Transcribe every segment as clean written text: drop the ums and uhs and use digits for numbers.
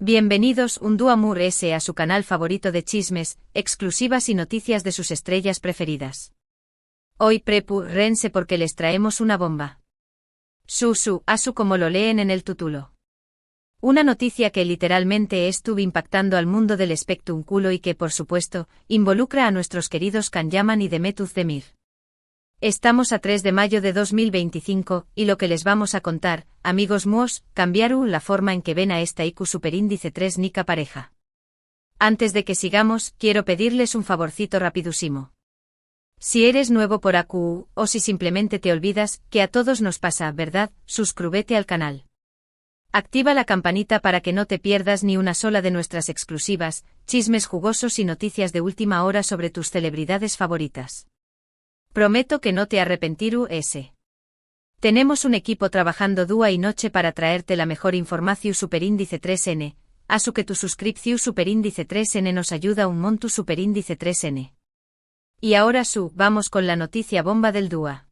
Bienvenidos un dúo Amur S a su canal favorito de chismes, exclusivas y noticias de sus estrellas preferidas. Hoy prepárense porque les traemos una bomba. Asu como lo leen en el título. Una noticia que literalmente estuvo impactando al mundo del espectáculo y que por supuesto, involucra a nuestros queridos Can-Yaman y Demet Özdemir. Estamos a 3 de mayo de 2025, y lo que les vamos a contar, amigos míos, cambiaron la forma en que ven a esta IQ superíndice 3 nica pareja. Antes de que sigamos, quiero pedirles un favorcito rapidísimo. Si eres nuevo por AQ, o si simplemente te olvidas, que a todos nos pasa, ¿verdad? Suscríbete al canal. Activa la campanita para que no te pierdas ni una sola de nuestras exclusivas, chismes jugosos y noticias de última hora sobre tus celebridades favoritas. Prometo que no te arrepentirú. Tenemos un equipo trabajando día y noche para traerte la mejor información superíndice 3N, asu que tu suscripción superíndice 3N nos ayuda un montón superíndice 3N. Y ahora vamos con la noticia bomba del dúa.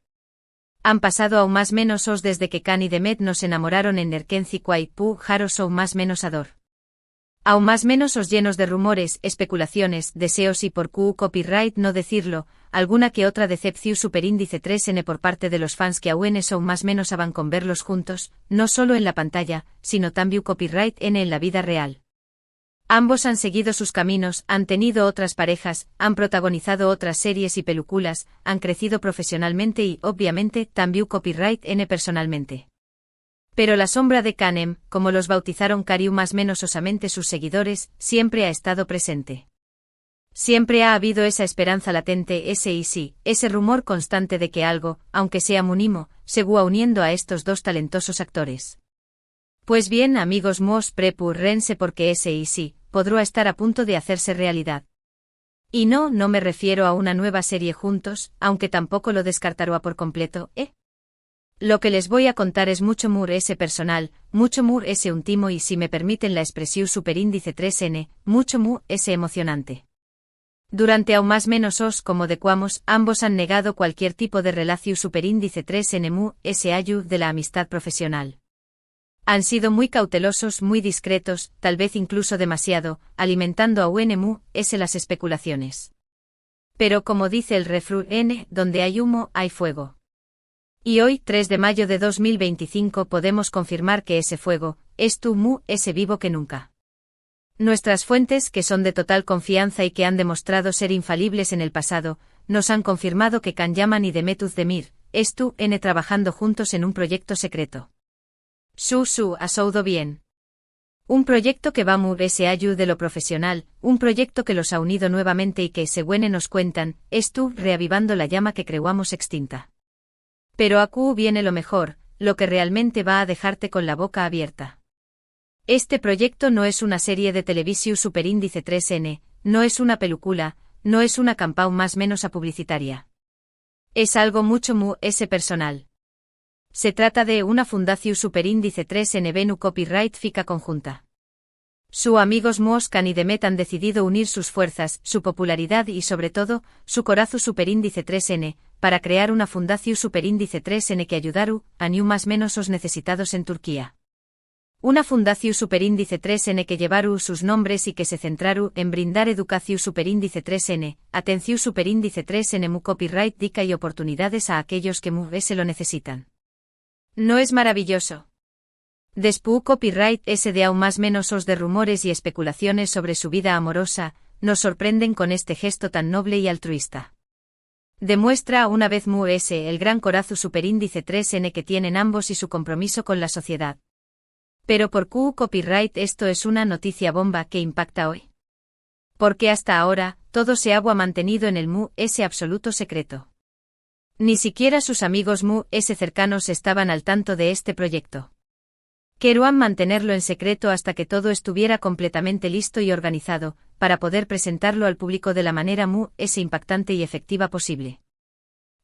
Han pasado aún más menos os desde que Can y Demet nos enamoraron en Nerkenzi Kwai Pu Jaros o más menos ador. Aún más menos os llenos de rumores, especulaciones, deseos y por copyright no decirlo, alguna que otra decepción superíndice 3N por parte de los fans que aún son más menos van con verlos juntos, no solo en la pantalla, sino también copyright N en la vida real. Ambos han seguido sus caminos, han tenido otras parejas, han protagonizado otras series y películas, han crecido profesionalmente y, obviamente, también copyright N personalmente. Pero la sombra de Canem, como los bautizaron Cariu más menos osamente sus seguidores, siempre ha estado presente. Siempre ha habido esa esperanza latente, ese rumor constante de que algo, aunque sea mínimo, seguía uniendo a estos dos talentosos actores. Pues bien, amigos míos, prepárense porque podrá estar a punto de hacerse realidad. Y no me refiero a una nueva serie juntos, aunque tampoco lo descartaré por completo, Lo que les voy a contar es mucho personal, mucho íntimo y si me permiten la expresión superíndice 3N, mucho emocionante. Durante aún más menos como decuamos, ambos han negado cualquier tipo de relación superíndice 3N ayu de la amistad profesional. Han sido muy cautelosos, muy discretos, tal vez incluso demasiado, alimentando a las especulaciones. Pero como dice el refrán, donde hay humo, hay fuego. Y hoy, 3 de mayo de 2025 podemos confirmar que ese fuego, es vivo que nunca. Nuestras fuentes, que son de total confianza y que han demostrado ser infalibles en el pasado, nos han confirmado que Can-Yaman y Demet Özdemir, trabajando juntos en un proyecto secreto. Ha soudado bien. Un proyecto que va ayu de lo profesional, un proyecto que los ha unido nuevamente y que, según nos cuentan, reavivando la llama que creíamos extinta. Pero aquí viene lo mejor, lo que realmente va a dejarte con la boca abierta. Este proyecto no es una serie de televisión superíndice 3N, no es una película, no es una campaña más menos publicitaria. Es algo mucho personal. Se trata de una fundación superíndice 3N Venu copyright fica conjunta. Su amigos míos Can y Demet han decidido unir sus fuerzas, su popularidad y sobre todo, su corazo superíndice 3N, para crear una fundación superíndice 3N que ayudaru a más menos os necesitados en Turquía. Una fundación superíndice 3N que llevaru sus nombres y que se centraru en brindar educación superíndice 3N, atención superíndice 3N copyright dica y oportunidades a aquellos que se lo necesitan. ¿No es maravilloso? Después copyright de aún más menos os de rumores y especulaciones sobre su vida amorosa, nos sorprenden con este gesto tan noble y altruista. Demuestra una vez el gran corazo superíndice 3N que tienen ambos y su compromiso con la sociedad. Pero por copyright esto es una noticia bomba que impacta hoy. Porque hasta ahora, todo se ha mantenido en el absoluto secreto. Ni siquiera sus amigos cercanos estaban al tanto de este proyecto. Querían mantenerlo en secreto hasta que todo estuviera completamente listo y organizado, para poder presentarlo al público de la manera impactante y efectiva posible.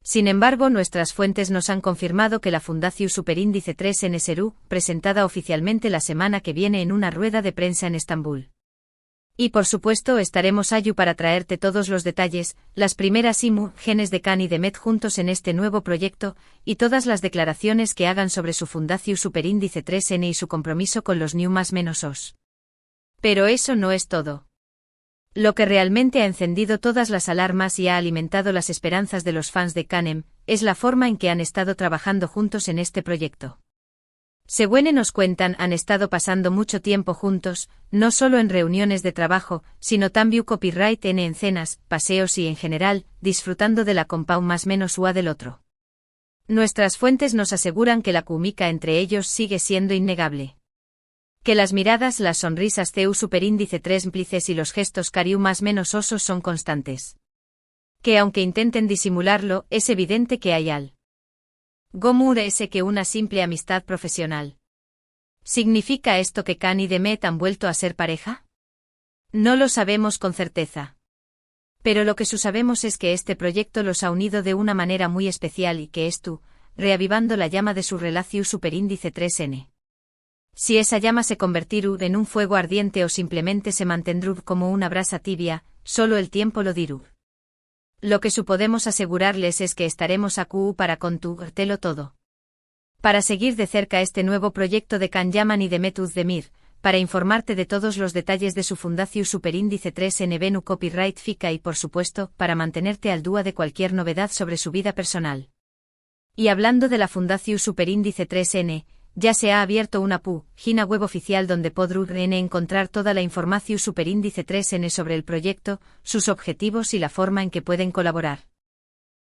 Sin embargo, nuestras fuentes nos han confirmado que la Fundación Superíndice 3N será presentada oficialmente la semana que viene en una rueda de prensa en Estambul. Y por supuesto estaremos ayu para traerte todos los detalles, las primeras imágenes de Can y Demet juntos en este nuevo proyecto, y todas las declaraciones que hagan sobre su fundación Superíndice 3N y su compromiso con los más menos os. Pero eso no es todo. Lo que realmente ha encendido todas las alarmas y ha alimentado las esperanzas de los fans de Kanem, es la forma en que han estado trabajando juntos en este proyecto. Según nos cuentan, han estado pasando mucho tiempo juntos, no solo en reuniones de trabajo, sino también copyright en cenas, paseos y en general, disfrutando de la compa más menos ua del otro. Nuestras fuentes nos aseguran que la química entre ellos sigue siendo innegable. Que las miradas, las sonrisas CU superíndice 3 cómplices y los gestos cariu más menos osos son constantes. Que aunque intenten disimularlo, es evidente que hay al Gomur ese que una simple amistad profesional. ¿Significa esto que Kan y Demet han vuelto a ser pareja? No lo sabemos con certeza. Pero lo que sabemos es que este proyecto los ha unido de una manera muy especial y que esto, reavivando la llama de su relación superíndice 3N. Si esa llama se convertirá en un fuego ardiente o simplemente se mantendrá como una brasa tibia, solo el tiempo lo dirá. Lo que podemos asegurarles es que estaremos aquí para contártelo todo. Para seguir de cerca este nuevo proyecto de Kan Yaman y Demet Özdemir, para informarte de todos los detalles de su fundación superíndice 3N Venu Copyright FICA y por supuesto, para mantenerte al día de cualquier novedad sobre su vida personal. Y hablando de la fundación superíndice 3N, ya se ha abierto una página web oficial donde podrán encontrar toda la información superíndice 3N sobre el proyecto, sus objetivos y la forma en que pueden colaborar.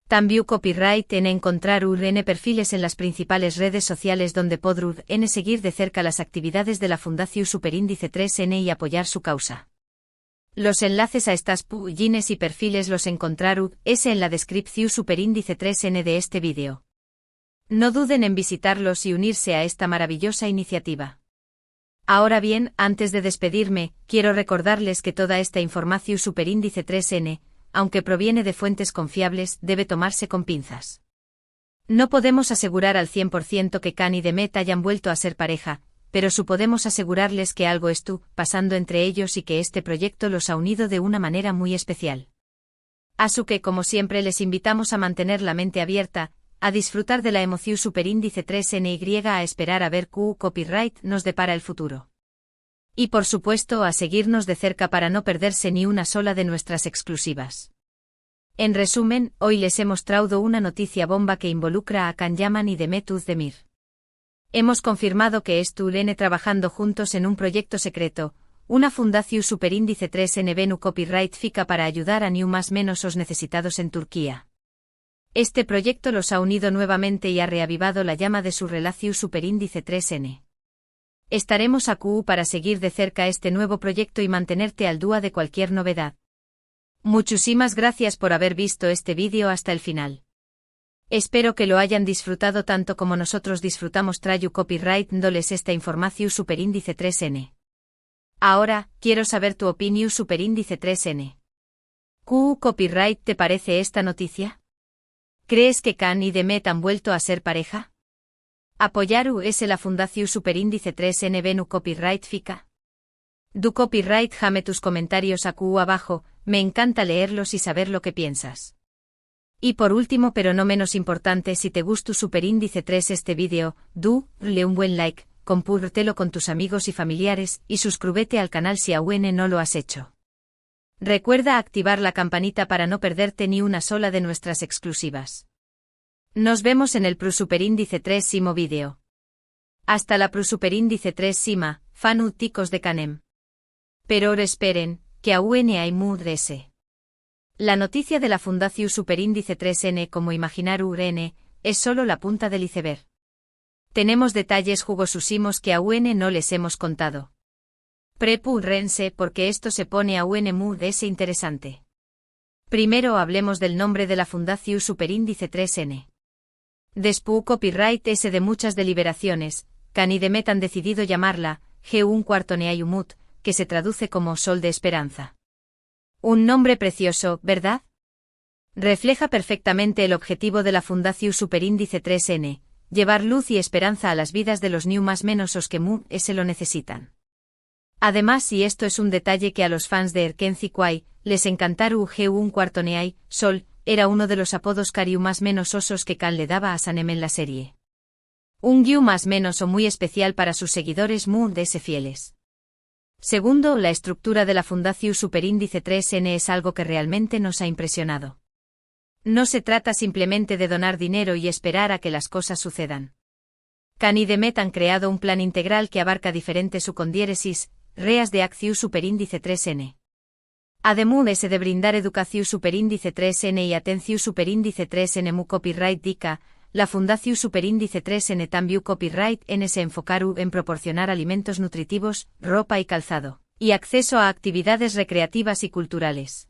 También copyright en encontrar perfiles en las principales redes sociales donde podrán seguir de cerca las actividades de la fundación superíndice 3N y apoyar su causa. Los enlaces a estas páginas y perfiles los encontrarán en la descripción superíndice 3N de este vídeo. No duden en visitarlos y unirse a esta maravillosa iniciativa. Ahora bien, antes de despedirme, quiero recordarles que toda esta información superíndice 3N, aunque proviene de fuentes confiables, debe tomarse con pinzas. No podemos asegurar al 100% que Kan y Demet hayan vuelto a ser pareja, pero podemos asegurarles que algo está pasando entre ellos y que este proyecto los ha unido de una manera muy especial. Así que, como siempre, les invitamos a mantener la mente abierta, a disfrutar de la emoción superíndice 3NY, a esperar a ver qué copyright nos depara el futuro. Y por supuesto a seguirnos de cerca para no perderse ni una sola de nuestras exclusivas. En resumen, hoy les hemos traído una noticia bomba que involucra a Kan Yaman y Demet Özdemir. Hemos confirmado que estuvieron trabajando juntos en un proyecto secreto, una fundación superíndice 3N Venu Copyright FICA para ayudar a ni más menos os necesitados en Turquía. Este proyecto los ha unido nuevamente y ha reavivado la llama de su relación superíndice 3N. Estaremos aquí para seguir de cerca este nuevo proyecto y mantenerte al día de cualquier novedad. Muchísimas gracias por haber visto este vídeo hasta el final. Espero que lo hayan disfrutado tanto como nosotros disfrutamos trayu copyright dándoles esta información superíndice 3N. Ahora, quiero saber tu opinión superíndice 3N. ¿Qué copyright te parece esta noticia? ¿Crees que Kan y Demet han vuelto a ser pareja? ¿Apoyaru es la fundación superíndice 3N Venu Copyright FICA? Du copyright jame tus comentarios aquí abajo, me encanta leerlos y saber lo que piensas. Y por último pero no menos importante, si te gustó superíndice 3 este vídeo, le un buen like, compártelo con tus amigos y familiares, y suscríbete al canal si aún no lo has hecho. Recuerda activar la campanita para no perderte ni una sola de nuestras exclusivas. Nos vemos en el superíndice 3 simo vídeo. Hasta la superíndice 3 sima, fanáticos de Kanem. Pero ahora esperen, que aún hay mudrese. La noticia de la fundación superíndice 3N como imaginar URN, es solo la punta del iceberg. Tenemos detalles jugosísimos que aún no les hemos contado. Prepúrense porque esto se pone aún muy interesante. Primero hablemos del nombre de la fundación superíndice 3N. Después copyright S de muchas deliberaciones, Kan y Demet han decidido llamarla G1 que se traduce como Sol de Esperanza. Un nombre precioso, ¿verdad? Refleja perfectamente el objetivo de la fundación superíndice 3N, llevar luz y esperanza a las vidas de los más menos os que se lo necesitan. Además, y esto es un detalle que a los fans de Erkenci Kwai les encantaru G1 Sol, era uno de los apodos cariu más menos osos que Kan le daba a Sanem en la serie. Un guiu más menos o muy especial para sus seguidores fieles. Segundo, la estructura de la Fundación Superíndice 3N es algo que realmente nos ha impresionado. No se trata simplemente de donar dinero y esperar a que las cosas sucedan. Can y Demet han creado un plan integral que abarca diferentes subcondiéresis, reas de acción superíndice 3N. Además de brindar educación superíndice 3N y atención superíndice 3N mu copyright dica, la Fundación Superíndice 3N también copyright N se enfocaron en proporcionar alimentos nutritivos, ropa y calzado, y acceso a actividades recreativas y culturales.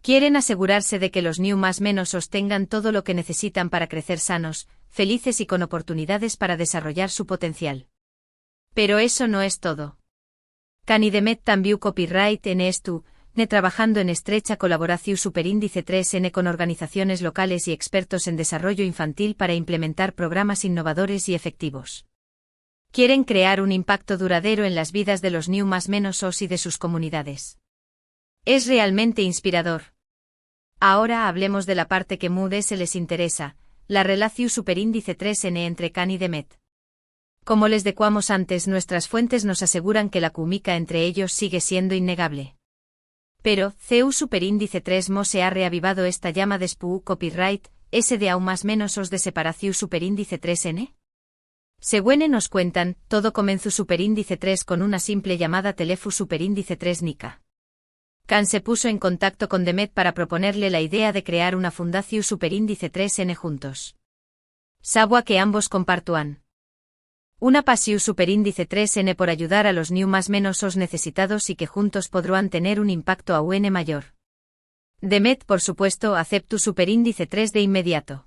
Quieren asegurarse de que los niños más menos tengan todo lo que necesitan para crecer sanos, felices y con oportunidades para desarrollar su potencial. Pero eso no es todo. Can y Demet también copyright N estu, trabajando en estrecha colaboración Superíndice 3N con organizaciones locales y expertos en desarrollo infantil para implementar programas innovadores y efectivos. Quieren crear un impacto duradero en las vidas de los niños más menos y de sus comunidades. Es realmente inspirador. Ahora hablemos de la parte que se les interesa, la relación Superíndice 3N entre Can y Demet. Como les decíamos antes, nuestras fuentes nos aseguran que la química entre ellos sigue siendo innegable. Pero, CEU Superíndice 3 se ha reavivado esta llama de SPU copyright, S de aún más menos de separación Superíndice 3N. Según nos cuentan, todo comenzó Superíndice 3 con una simple llamada teléfono Superíndice 3 Nica. Can se puso en contacto con Demet para proponerle la idea de crear una Fundación Superíndice 3N juntos. Sabua que ambos compartúan una pasión Superíndice 3N por ayudar a los niños más menos necesitados y que juntos podrán tener un impacto aún mayor. Demet, por supuesto, aceptó Superíndice 3 de inmediato.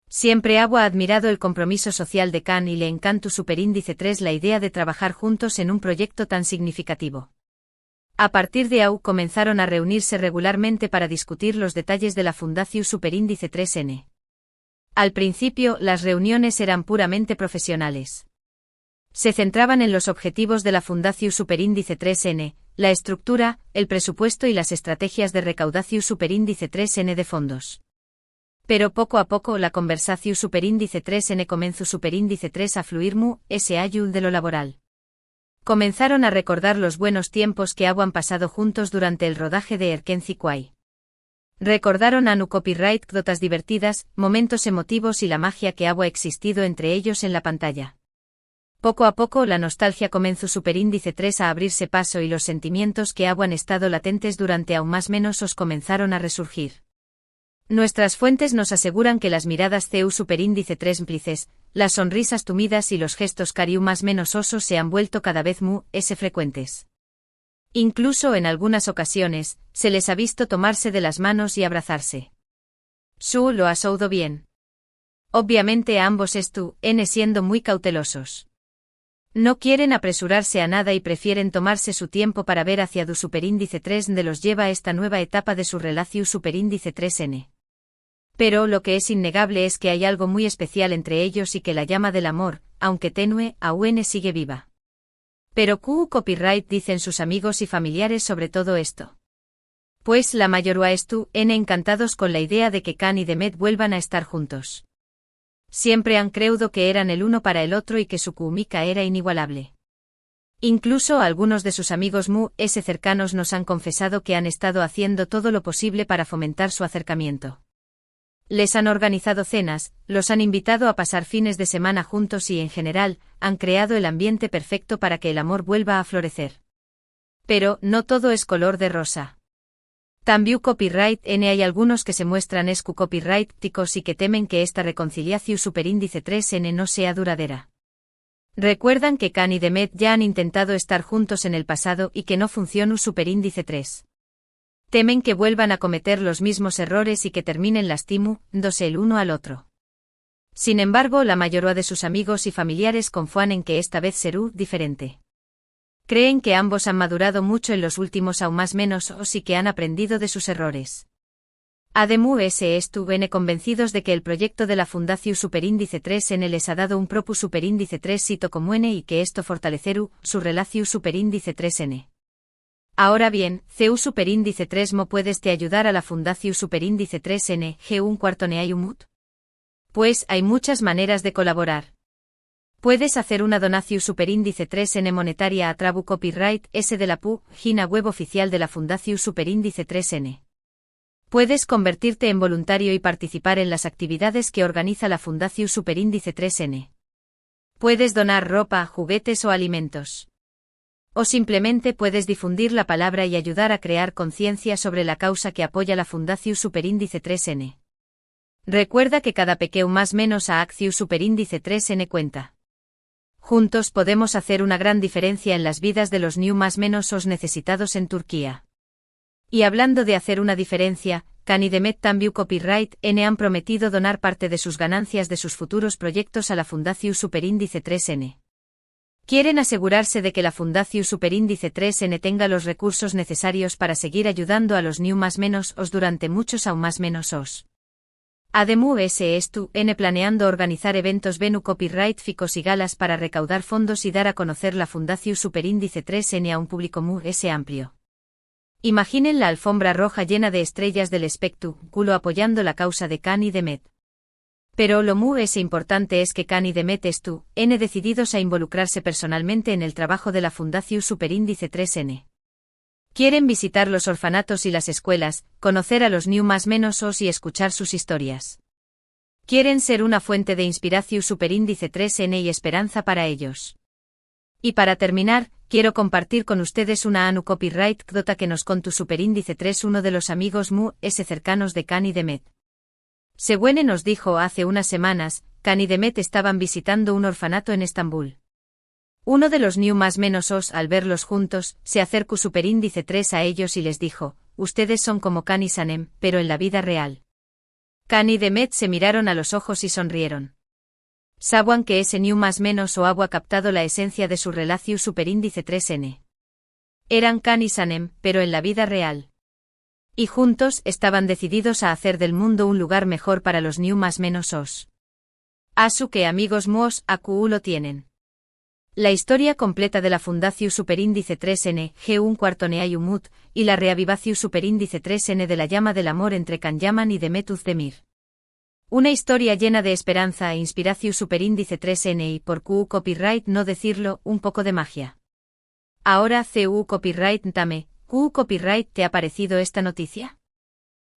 Siempre ha admirado el compromiso social de Can y le encantó Superíndice 3 la idea de trabajar juntos en un proyecto tan significativo. A partir de ahí comenzaron a reunirse regularmente para discutir los detalles de la Fundación Superíndice 3N. Al principio, las reuniones eran puramente profesionales. Se centraban en los objetivos de la Fundación Superíndice 3N, la estructura, el presupuesto y las estrategias de recaudación Superíndice 3N de fondos. Pero poco a poco la conversación Superíndice 3N comenzó Superíndice 3 a fluir ayud de lo laboral. Comenzaron a recordar los buenos tiempos que habían pasado juntos durante el rodaje de Erkenci Kwai. Recordaron a nu copyright dotas divertidas, momentos emotivos y la magia que había existido entre ellos en la pantalla. Poco a poco la nostalgia comenzó Superíndice 3 a abrirse paso y los sentimientos que habían estado latentes durante aún más menos comenzaron a resurgir. Nuestras fuentes nos aseguran que las miradas CEU Superíndice 3 cómplices, las sonrisas tumidas y los gestos cariu más menos osos se han vuelto cada vez frecuentes. Incluso en algunas ocasiones, se les ha visto tomarse de las manos y abrazarse. Su lo has oído bien. Obviamente ambos siendo muy cautelosos. No quieren apresurarse a nada y prefieren tomarse su tiempo para ver hacia du Superíndice 3 de los lleva esta nueva etapa de su relación Superíndice 3N. Pero lo que es innegable es que hay algo muy especial entre ellos y que la llama del amor, aunque tenue, aún sigue viva. Pero ¿qué copyright dicen sus amigos y familiares sobre todo esto? Pues la mayoría encantados con la idea de que Can y Demet vuelvan a estar juntos. Siempre han creído que eran el uno para el otro y que su química era inigualable. Incluso algunos de sus amigos cercanos nos han confesado que han estado haciendo todo lo posible para fomentar su acercamiento. Les han organizado cenas, los han invitado a pasar fines de semana juntos y en general, han creado el ambiente perfecto para que el amor vuelva a florecer. Pero, no todo es color de rosa. También copyright N hay algunos que se muestran copyright ticos y que temen que esta reconciliación Superíndice 3N no sea duradera. Recuerdan que Can y Demet ya han intentado estar juntos en el pasado y que no funcionó Superíndice 3. Temen que vuelvan a cometer los mismos errores y que terminen lastimándose el uno al otro. Sin embargo, la mayoría de sus amigos y familiares confían en que esta vez será diferente. Creen que ambos han madurado mucho en los últimos aún más menos y que han aprendido de sus errores. Además, estuvieron convencidos de que el proyecto de la Fundación Superíndice 3N les ha dado un propio Superíndice 3 sito común y que esto fortalecerá su relación Superíndice 3N. Ahora bien, CEU Superíndice 3 puedes te ayudar a la Fundación Superíndice 3N G1 cuarto neayumut. Pues hay muchas maneras de colaborar. Puedes hacer una donación superíndice 3N monetaria a Trabu Copyright S de la página web oficial de la Fundación Superíndice 3N. Puedes convertirte en voluntario y participar en las actividades que organiza la Fundación Superíndice 3N. Puedes donar ropa, juguetes o alimentos. O simplemente puedes difundir la palabra y ayudar a crear conciencia sobre la causa que apoya la Fundación Superíndice 3N. Recuerda que cada pequeño más menos a Acción Superíndice 3N cuenta. Juntos podemos hacer una gran diferencia en las vidas de los new más menos os necesitados en Turquía. Y hablando de hacer una diferencia, Can y Demet Tambiu Copyright N han prometido donar parte de sus ganancias de sus futuros proyectos a la Fundación Superíndice 3N. Quieren asegurarse de que la Fundación Superíndice 3N tenga los recursos necesarios para seguir ayudando a los new más menos os durante muchos aún más menos os. Además N planeando organizar eventos Venu Copyright Ficos y galas para recaudar fondos y dar a conocer la Fundación Superíndice 3N a un público muy amplio. Imaginen la alfombra roja llena de estrellas del espectáculo apoyando la causa de Can y Demet. Pero lo muy importante es que Can y Demet N decididos a involucrarse personalmente en el trabajo de la Fundación Superíndice 3N. Quieren visitar los orfanatos y las escuelas, conocer a los new más menos os y escuchar sus historias. Quieren ser una fuente de inspiración Superíndice 3N y esperanza para ellos. Y para terminar, quiero compartir con ustedes una Anu Copyright Dota que nos contó Superíndice 3 uno de los amigos cercanos de Can y Demet. Según nos dijo hace unas semanas, Can y Demet estaban visitando un orfanato en Estambul. Uno de los new más menos os, al verlos juntos, se acercó Superíndice 3 a ellos y les dijo, ustedes son como Can y Sanem, pero en la vida real. Can y Demet se miraron a los ojos y sonrieron. Saben que ese new más menos o agua captado la esencia de su relación Superíndice 3N. Eran Can y Sanem, pero en la vida real. Y juntos estaban decididos a hacer del mundo un lugar mejor para los new más menos os. Asu que amigos mos AQU lo tienen. La historia completa de la Fundación Superíndice 3N G1 Cuartoneay Umut y la reavivación Superíndice 3N de la llama del amor entre Can Yaman y Demet Özdemir. Una historia llena de esperanza e inspiración Superíndice 3N y por QU Copyright no decirlo, un poco de magia. Ahora CU Copyright Tame, QU Copyright ¿te ha parecido esta noticia?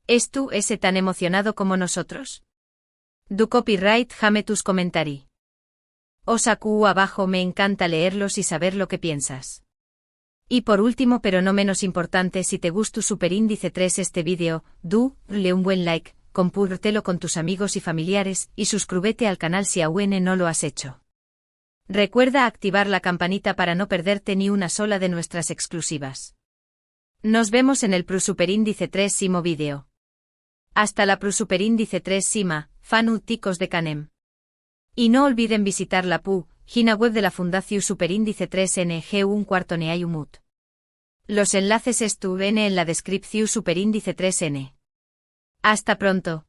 ¿Es tú ese tan emocionado como nosotros? Du Copyright jame tus comentari. Os QU abajo me encanta leerlos y saber lo que piensas. Y por último pero no menos importante si te gustó Superíndice 3 este vídeo, le un buen like. Compártelo con tus amigos y familiares, y suscríbete al canal si aún no lo has hecho. Recuerda activar la campanita para no perderte ni una sola de nuestras exclusivas. Nos vemos en el Superíndice 3 Simo vídeo. Hasta la Superíndice 3 Sima, fanu ticos de Canem. Y no olviden visitar la página web de la Fundación Superíndice 3N G1 Cuartoneay Umut. Los enlaces estuvieron en la descripción Superíndice 3N. Hasta pronto.